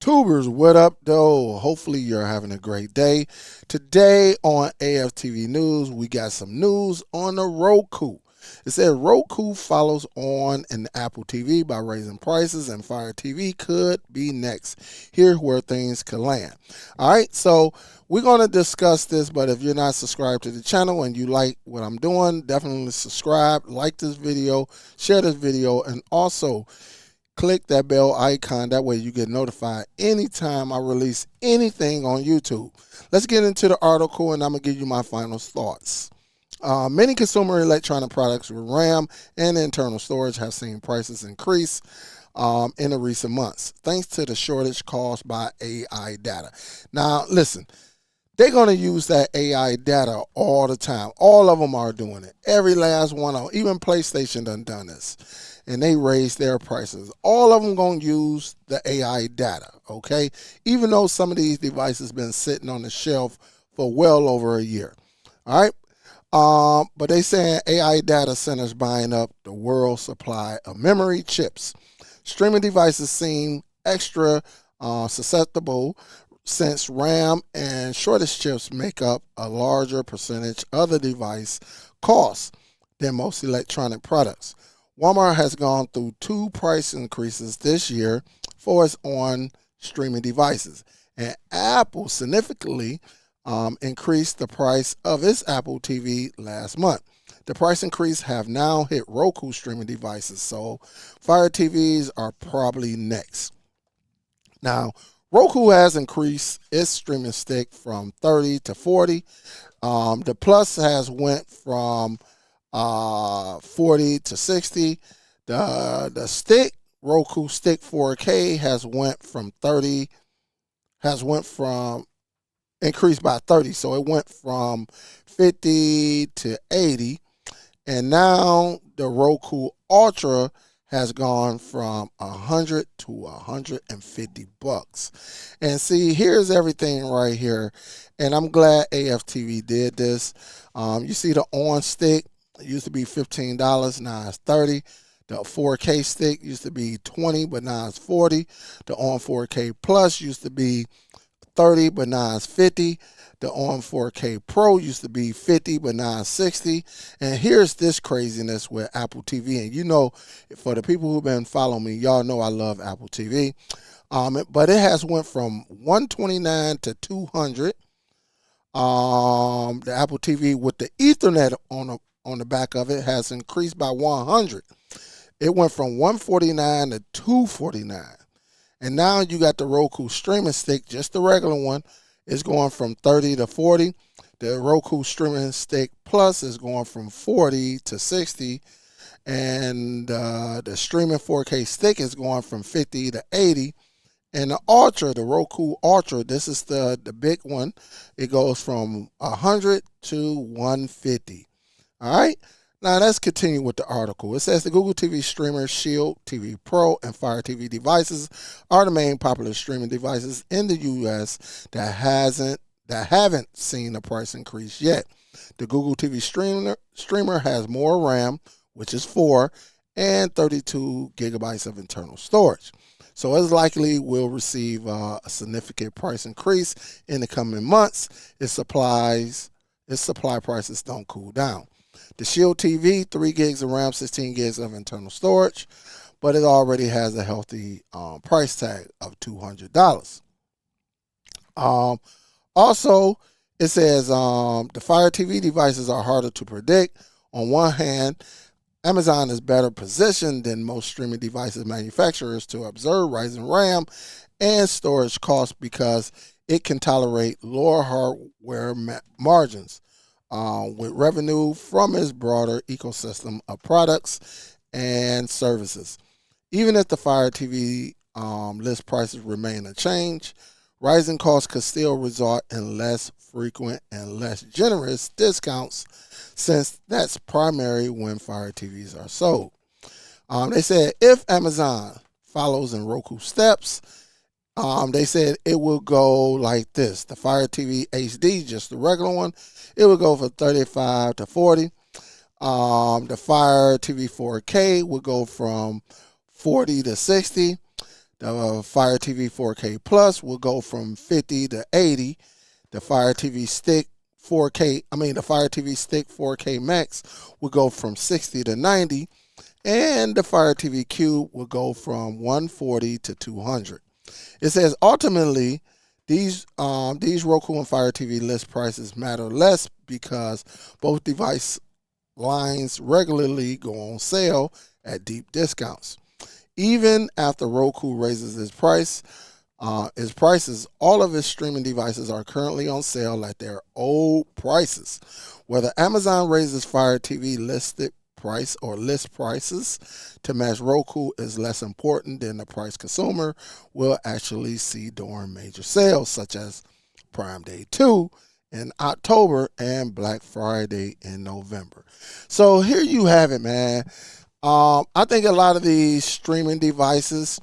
Tubers, what up, though? Hopefully, you're having a great day. Today on AFTV News, we got some news on the Roku. It said Roku follows on in Apple TV by raising prices, and Fire TV could be next. Here's where things could land. All right, so we're going to discuss this, but if you're not subscribed to the channel and you like what I'm doing, definitely subscribe, like this video, share this video, and also click that bell icon. That way you get notified anytime I release anything on YouTube. Let's get into the article, and I'm going to give you my final thoughts. Many consumer electronic products with RAM and internal storage have seen prices increase in the recent months, thanks to the shortage caused by AI data. Now, listen, they're going to use that AI data all the time. All of them are doing it. Every last one of them, even PlayStation done this. And they raise their prices. All of them going to use the AI data, okay? Even though some of these devices been sitting on the shelf for well over a year, all right? But they saying AI data centers buying up the world's supply of memory chips. Streaming devices seem extra susceptible since RAM and shortage chips make up a larger percentage of the device costs than most electronic products. Walmart has gone through 2 price increases this year for its on streaming devices, and Apple significantly increased the price of its Apple TV last month. The price increase have now hit Roku streaming devices, so Fire TVs are probably next. Now, Roku has increased its streaming stick from 30 to 40. The Plus has went from 40 to 60. The stick, Roku Stick 4K, increased by 30. So it went from 50 to 80. And now the Roku Ultra has gone from 100 to 150 bucks. And see, here's everything right here. And I'm glad AFTV did this. You see the on stick, it used to be $15, now it's $30. The 4K stick used to be $20, but now it's $40. The on 4K Plus used to be $30, but now it's $50. The on 4K Pro used to be $50, but now it's $60. And here's this craziness with Apple TV. And you know, for the people who've been following me, y'all know I love Apple TV. But it has went from $129 to $200. The Apple TV with the Ethernet on the back of it has increased by $100. It went from $149 to $249. And now you got the Roku streaming stick, just the regular one, is going from $30 to $40. The Roku streaming stick Plus is going from $40 to $60. And the streaming 4K stick is going from $50 to $80. And the Ultra, the Roku Ultra, this is the big one. It goes from $100 to $150. All right. Now let's continue with the article. It says the Google TV streamer, Shield TV Pro, and Fire TV devices are the main popular streaming devices in the U.S. that haven't seen a price increase yet. The Google TV streamer has more RAM, which is 4, and 32 gigabytes of internal storage. So it's likely will receive a significant price increase in the coming months. Its supply prices don't cool down. The Shield TV, 3 gigs of RAM, 16 gigs of internal storage, but it already has a healthy price tag of $200. Also, it says the Fire TV devices are harder to predict. On one hand, Amazon is better positioned than most streaming devices manufacturers to observe rising RAM and storage costs because it can tolerate lower hardware margins. With revenue from its broader ecosystem of products and services. Even if the Fire TV list prices remain unchanged, rising costs could still result in less frequent and less generous discounts, since that's primary when Fire TVs are sold. They said if Amazon follows in Roku's steps, they said it will go like this. The Fire TV HD, just the regular one, it will go from $35 to $40. The Fire TV 4K will go from $40 to $60. The Fire TV 4K Plus will go from 50 to 80. The Fire TV Stick 4K, the Fire TV Stick 4K Max will go from 60 to 90. And the Fire TV Cube will go from 140 to 200. It says ultimately these Roku and Fire TV list prices matter less because both device lines regularly go on sale at deep discounts. Even after Roku raises its prices, all of its streaming devices are currently on sale at their old prices. Whether Amazon raises Fire TV listed price or list prices to match Roku is less important than the price consumer will actually see during major sales such as Prime Day 2 in October and Black Friday in November. So here you have it, man. I think a lot of these streaming devices,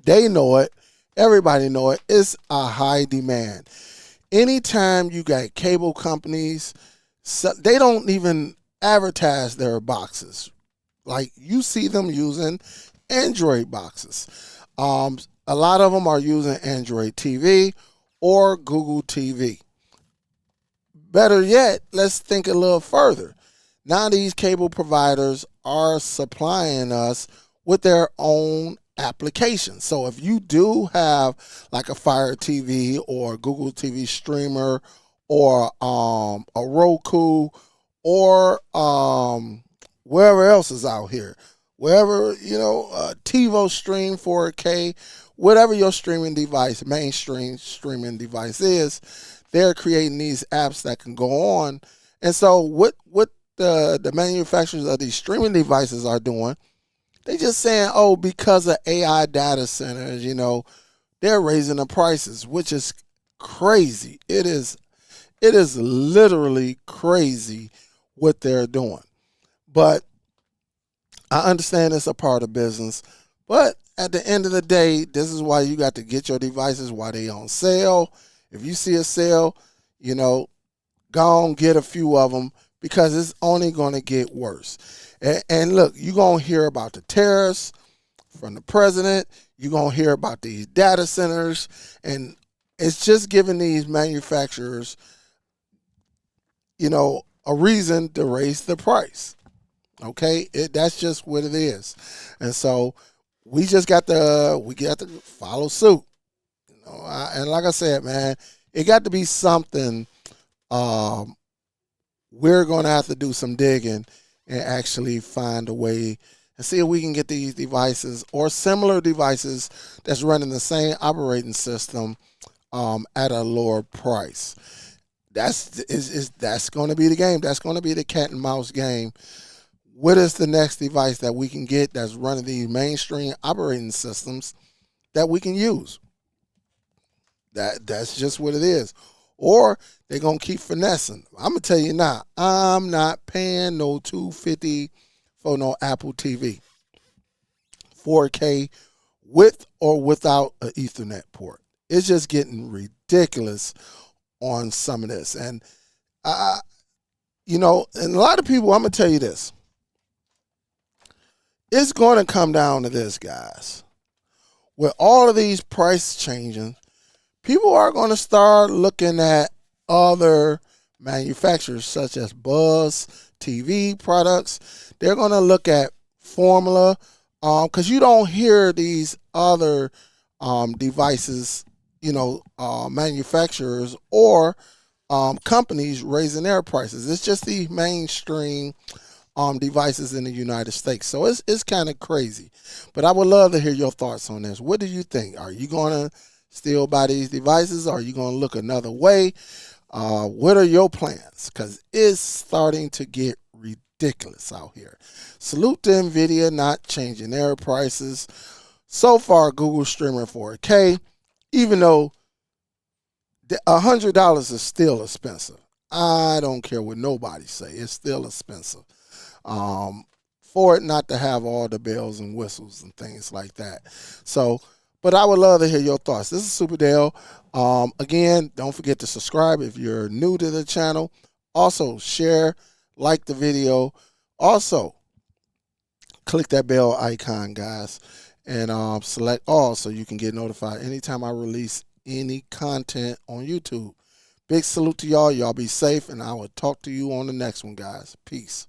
they know it. Everybody know it. It's a high demand. Anytime you got cable companies, they don't even advertise their boxes. Like, you see them using Android boxes. A lot of them are using Android TV or Google TV. Better yet, let's think a little further. Now these cable providers are supplying us with their own applications. So if you do have like a Fire TV or Google TV streamer or a Roku or wherever else is out here, wherever, TiVo Stream 4K, whatever your streaming device, mainstream streaming device is, they're creating these apps that can go on. And so what the manufacturers of these streaming devices are doing, they just saying, oh, because of AI data centers, they're raising the prices, which is crazy. It is literally crazy what they're doing. But I understand it's a part of business. But at the end of the day, this is why you got to get your devices while they on sale. If you see a sale, go and get a few of them because it's only going to get worse. And look, you're going to hear about the tariffs from the president. You're going to hear about these data centers. And it's just giving these manufacturers, a reason to raise the price. Okay? That's just what it is. And so we got to follow suit. And like I said, man, it got to be something. We're going to have to do some digging and actually find a way and see if we can get these devices or similar devices that's running the same operating system at a lower price. That's going to be the game. That's going to be the cat and mouse game. What is the next device that we can get that's running these mainstream operating systems that we can use? That's just what it is. Or they're going to keep finessing. I'm going to tell you now, I'm not paying no $250 for no Apple TV. 4K with or without an Ethernet port. It's just getting ridiculous on some of this. And, and a lot of people, I'm going to tell you this. It's going to come down to this, guys. With all of these price changing, people are going to start looking at other manufacturers such as Buzz TV products. They're going to look at Formula because you don't hear these other devices, manufacturers or companies raising their prices. It's just the mainstream devices in the United States. So it's kind of crazy. But I would love to hear your thoughts on this. What do you think? Are you going to still buy these devices? Or are you going to look another way? What are your plans? Because it's starting to get ridiculous out here. Salute to NVIDIA not changing their prices. So far, Google streaming 4K, even though $100 is still expensive. I don't care what nobody say. It's still expensive. For it not to have all the bells and whistles and things like that. So, but I would love to hear your thoughts. This is Superdell. Again, don't forget to subscribe if you're new to the channel. Also, share, like the video. Also, click that bell icon, guys. and select all so you can get notified anytime I release any content on YouTube. Big salute to y'all. Y'all be safe, and I will talk to you on the next one, guys. Peace.